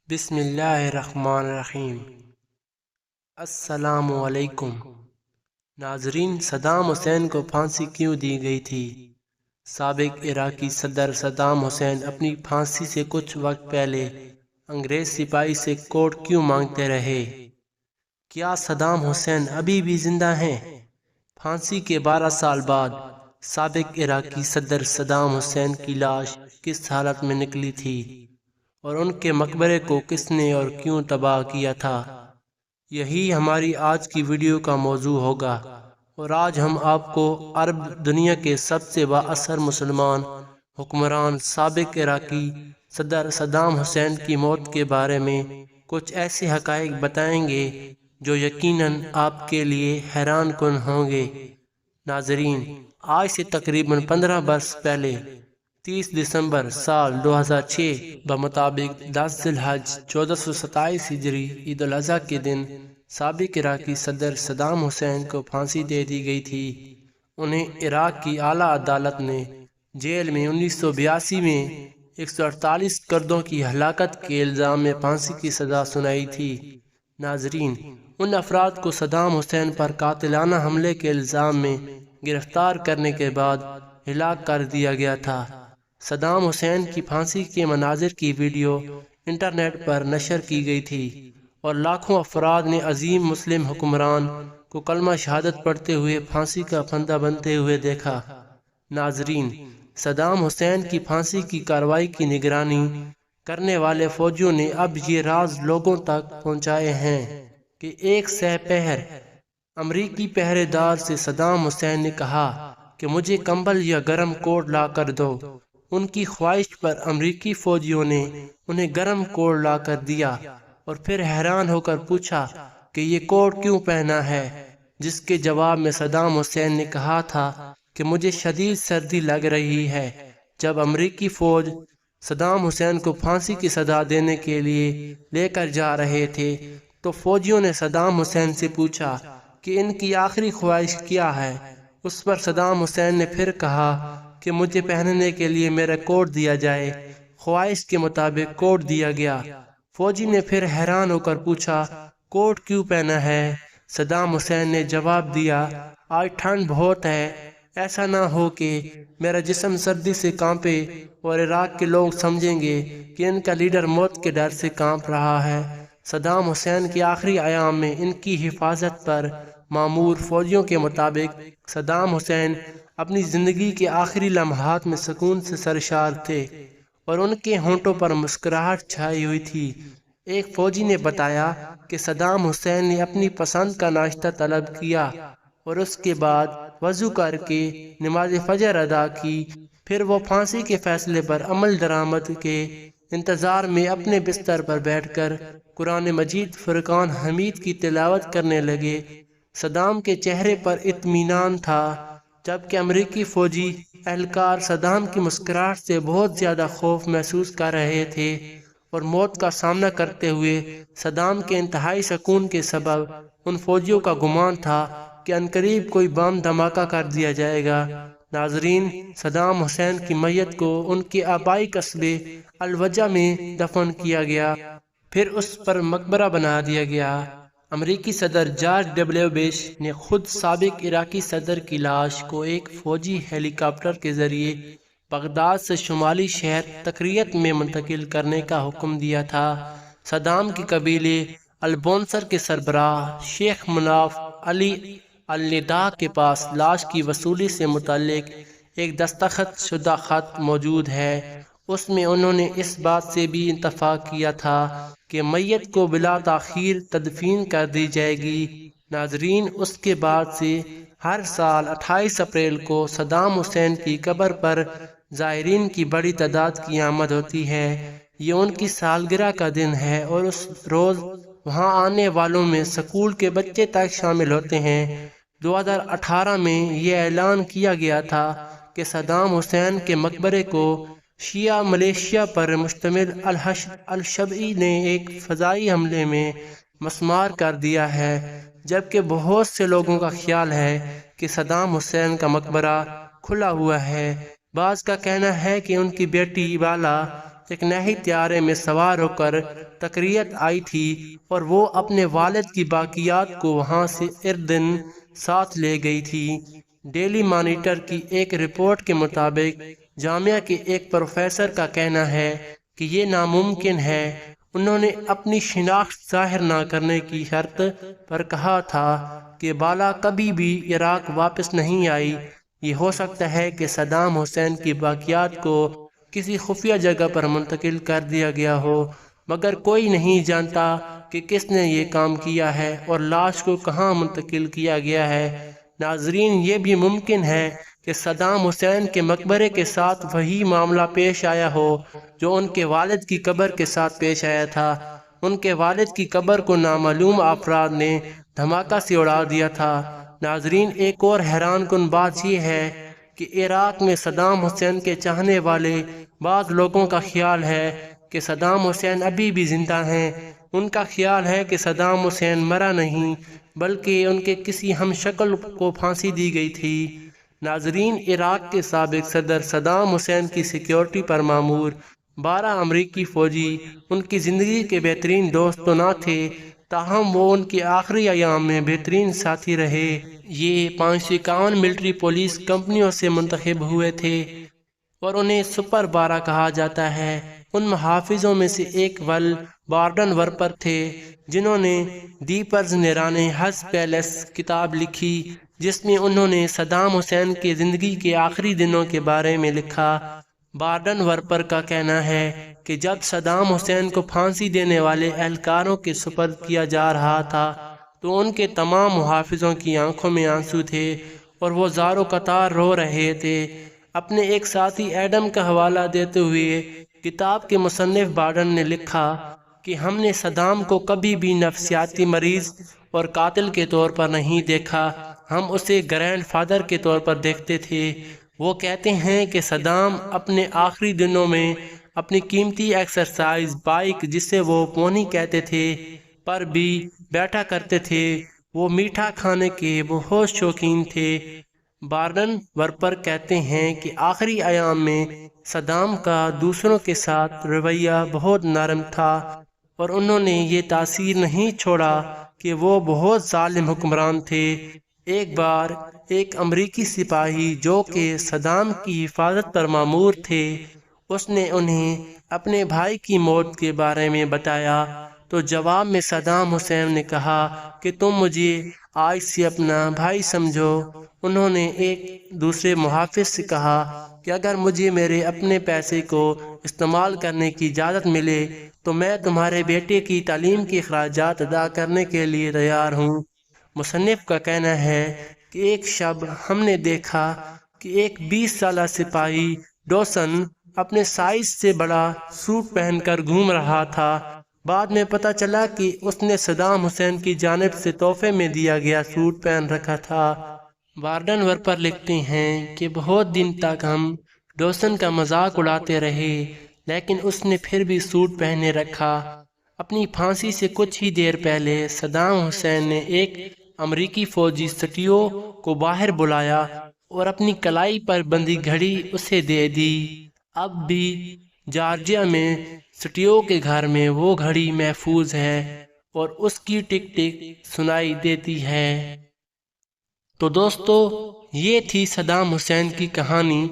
بسم اللہ الرحمن الرحیم۔ السلام علیکم ناظرین، صدام حسین کو پھانسی کیوں دی گئی تھی؟ سابق عراقی صدر صدام حسین اپنی پھانسی سے کچھ وقت پہلے انگریز سپاہی سے کوٹ کیوں مانگتے رہے؟ کیا صدام حسین ابھی بھی زندہ ہیں؟ پھانسی کے 12 سال بعد سابق عراقی صدر صدام حسین کی لاش کس حالت میں نکلی تھی اور ان کے مقبرے کو کس نے اور کیوں تباہ کیا تھا؟ یہی ہماری آج کی ویڈیو کا موضوع ہوگا، اور آج ہم آپ کو عرب دنیا کے سب سے با اثر مسلمان حکمران سابق عراقی صدر صدام حسین کی موت کے بارے میں کچھ ایسے حقائق بتائیں گے جو یقیناً آپ کے لیے حیران کن ہوں گے۔ ناظرین، آج سے تقریباً 15 برس پہلے 30 دسمبر سال 2006 بمطابق 10 ذی الحج 1427 ہجری عید الاضحیٰ کے دن سابق عراقی صدر صدام حسین کو پھانسی دے دی گئی تھی۔ انہیں عراق کی اعلیٰ عدالت نے جیل میں 1982 میں 148 کردوں کی ہلاکت کے الزام میں پھانسی کی سزا سنائی تھی۔ ناظرین، ان افراد کو صدام حسین پر قاتلانہ حملے کے الزام میں گرفتار کرنے کے بعد ہلاک کر دیا گیا تھا۔ صدام حسین کی پھانسی کے مناظر کی ویڈیو انٹرنیٹ پر نشر کی گئی تھی اور لاکھوں افراد نے عظیم مسلم حکمران کو کلمہ شہادت پڑھتے ہوئے پھانسی کا پھندہ بنتے ہوئے دیکھا۔ ناظرین، صدام حسین کی پھانسی کی کارروائی کی نگرانی کرنے والے فوجیوں نے اب یہ راز لوگوں تک پہنچائے ہیں کہ ایک سہ پہر امریکی پہرے دار سے صدام حسین نے کہا کہ مجھے کمبل یا گرم کوٹ لا کر دو۔ ان کی خواہش پر امریکی فوجیوں نے انہیں گرم کوٹ لا کر دیا اور پھر حیران ہو کر پوچھا کہ یہ کوٹ کیوں پہنا ہے، جس کے جواب میں صدام حسین نے کہا تھا کہ مجھے شدید سردی لگ رہی ہے۔ جب امریکی فوج صدام حسین کو پھانسی کی سزا دینے کے لیے لے کر جا رہے تھے تو فوجیوں نے صدام حسین سے پوچھا کہ ان کی آخری خواہش کیا ہے۔ اس پر صدام حسین نے پھر کہا کہ مجھے پہننے کے لیے میرا کوٹ دیا جائے۔ خواہش کے مطابق کوٹ دیا گیا۔ فوجی نے پھر حیران ہو کر پوچھا کوٹ کیوں پہنا ہے؟ صدام حسین نے جواب دیا آج ٹھنڈ بہت ہے، ایسا نہ ہو کہ میرا جسم سردی سے کانپے اور عراق کے لوگ سمجھیں گے کہ ان کا لیڈر موت کے ڈر سے کانپ رہا ہے۔ صدام حسین کے آخری ایام میں ان کی حفاظت پر مامور فوجیوں کے مطابق صدام حسین اپنی زندگی کے آخری لمحات میں سکون سے سرشار تھے اور ان کے ہونٹوں پر مسکراہٹ چھائی ہوئی تھی۔ ایک فوجی نے بتایا کہ صدام حسین نے اپنی پسند کا ناشتہ طلب کیا اور اس کے بعد وضو کر کے نماز فجر ادا کی۔ پھر وہ پھانسی کے فیصلے پر عمل درآمد کے انتظار میں اپنے بستر پر بیٹھ کر قرآن مجید فرقان حمید کی تلاوت کرنے لگے۔ صدام کے چہرے پر اطمینان تھا، جبکہ امریکی فوجی اہلکار صدام کی مسکراہٹ سے بہت زیادہ خوف محسوس کر رہے تھے اور موت کا سامنا کرتے ہوئے صدام کے انتہائی سکون کے سبب ان فوجیوں کا گمان تھا کہ عنقریب کوئی بم دھماکہ کر دیا جائے گا۔ ناظرین، صدام حسین کی میت کو ان کے آبائی قصبے الوجہ میں دفن کیا گیا، پھر اس پر مقبرہ بنا دیا گیا۔ امریکی صدر جارج ڈبلیو بش نے خود سابق عراقی صدر کی لاش کو ایک فوجی ہیلی کاپٹر کے ذریعے بغداد سے شمالی شہر تکریت میں منتقل کرنے کا حکم دیا تھا۔ صدام کے قبیلے البونسر کے سربراہ شیخ مناف علی النداع کے پاس لاش کی وصولی سے متعلق ایک دستخط شدہ خط موجود ہے۔ اس میں انہوں نے اس بات سے بھی اتفاق کیا تھا کہ میت کو بلا تاخیر تدفین کر دی جائے گی۔ ناظرین، اس کے بعد سے ہر سال 28 اپریل کو صدام حسین کی قبر پر زائرین کی بڑی تعداد کی آمد ہوتی ہے۔ یہ ان کی سالگرہ کا دن ہے اور اس روز وہاں آنے والوں میں اسکول کے بچے تک شامل ہوتے ہیں۔ 2018 میں یہ اعلان کیا گیا تھا کہ صدام حسین کے مقبرے کو شیعہ ملیشیا پر مشتمل الحشد الشبعی نے ایک فضائی حملے میں مسمار کر دیا ہے، جبکہ بہت سے لوگوں کا خیال ہے کہ صدام حسین کا مقبرہ کھلا ہوا ہے۔ بعض کا کہنا ہے کہ ان کی بیٹی بالا سکنہی طیارے میں سوار ہو کر تکریت آئی تھی اور وہ اپنے والد کی باقیات کو وہاں سے اردن ساتھ لے گئی تھی۔ ڈیلی مانیٹر کی ایک رپورٹ کے مطابق جامعہ کے ایک پروفیسر کا کہنا ہے کہ یہ ناممکن ہے۔ انہوں نے اپنی شناخت ظاہر نہ کرنے کی شرط پر کہا تھا کہ بالا کبھی بھی عراق واپس نہیں آئی۔ یہ ہو سکتا ہے کہ صدام حسین کی باقیات کو کسی خفیہ جگہ پر منتقل کر دیا گیا ہو، مگر کوئی نہیں جانتا کہ کس نے یہ کام کیا ہے اور لاش کو کہاں منتقل کیا گیا ہے۔ ناظرین، یہ بھی ممکن ہے کہ صدام حسین کے مقبرے کے ساتھ وہی معاملہ پیش آیا ہو جو ان کے والد کی قبر کے ساتھ پیش آیا تھا۔ ان کے والد کی قبر کو نامعلوم افراد نے دھماکہ سے اڑا دیا تھا۔ ناظرین، ایک اور حیران کن بات یہ ہے کہ عراق میں صدام حسین کے چاہنے والے بعض لوگوں کا خیال ہے کہ صدام حسین ابھی بھی زندہ ہیں۔ ان کا خیال ہے کہ صدام حسین مرا نہیں بلکہ ان کے کسی ہم شکل کو پھانسی دی گئی تھی۔ ناظرین، عراق کے سابق صدر صدام حسین کی سیکیورٹی پر مامور 12 امریکی فوجی ان کی زندگی کے بہترین دوست تو نہ تھے، تاہم وہ ان کے آخری ایام میں بہترین ساتھی رہے۔ یہ 551 ملٹری پولیس کمپنیوں سے منتخب ہوئے تھے اور انہیں سپر 12 کہا جاتا ہے۔ ان محافظوں میں سے ایک بارڈن ورپر تھے جنہوں نے دیپرز نیرانے ہز پیلس کتاب لکھی، جس میں انہوں نے صدام حسین کے زندگی کے آخری دنوں کے بارے میں لکھا۔ بارڈن ورپر کا کہنا ہے کہ جب صدام حسین کو پھانسی دینے والے اہلکاروں کے سپرد کیا جا رہا تھا تو ان کے تمام محافظوں کی آنکھوں میں آنسو تھے اور وہ زار و قطار رو رہے تھے۔ اپنے ایک ساتھی ایڈم کا حوالہ دیتے ہوئے کتاب کے مصنف بارڈن نے لکھا کہ ہم نے صدام کو کبھی بھی نفسیاتی مریض اور قاتل کے طور پر نہیں دیکھا، ہم اسے گرینڈ فادر کے طور پر دیکھتے تھے۔ وہ کہتے ہیں کہ صدام اپنے آخری دنوں میں اپنی قیمتی ایکسرسائز بائک، جسے وہ پونی کہتے تھے، پر بھی بیٹھا کرتے تھے۔ وہ میٹھا کھانے کے بہت شوقین تھے۔ بارڈن ورپر کہتے ہیں کہ آخری ایام میں صدام کا دوسروں کے ساتھ رویہ بہت نرم تھا اور انہوں نے یہ تاثیر نہیں چھوڑا کہ وہ بہت ظالم حکمران تھے۔ ایک بار ایک امریکی سپاہی جو کہ صدام کی حفاظت پر مامور تھے، اس نے انہیں اپنے بھائی کی موت کے بارے میں بتایا تو جواب میں صدام حسین نے کہا کہ تم مجھے آج سے اپنا بھائی سمجھو۔ انہوں نے ایک دوسرے محافظ سے کہا کہ اگر مجھے میرے اپنے پیسے کو استعمال کرنے کی اجازت ملے تو میں تمہارے بیٹے کی تعلیم کے اخراجات ادا کرنے کے لیے تیار ہوں۔ مصنف کا کہنا ہے کہ ایک شب ہم نے دیکھا کہ ایک 20 سالہ سپاہی ڈوسن اپنے سائز سے بڑا سوٹ پہن کر گھوم رہا تھا۔ بعد میں پتہ چلا کہ اس نے صدام حسین کی جانب سے تحفے میں دیا گیا سوٹ پہن رکھا تھا۔ بارڈن ورپر لکھتے ہیں کہ بہت دن تک ہم ڈوسن کا مذاق اڑاتے رہے، لیکن اس نے پھر بھی سوٹ پہنے رکھا۔ اپنی پھانسی سے کچھ ہی دیر پہلے صدام حسین نے ایک امریکی فوجی سٹیو کو باہر بلایا اور اپنی کلائی پر بندھی گھڑی اسے دے دی۔ اب بھی جارجیا میں سٹیو کے گھر میں وہ گھڑی محفوظ ہے اور اس کی ٹک ٹک سنائی دیتی ہے۔ تو دوستو، یہ تھی صدام حسین کی کہانی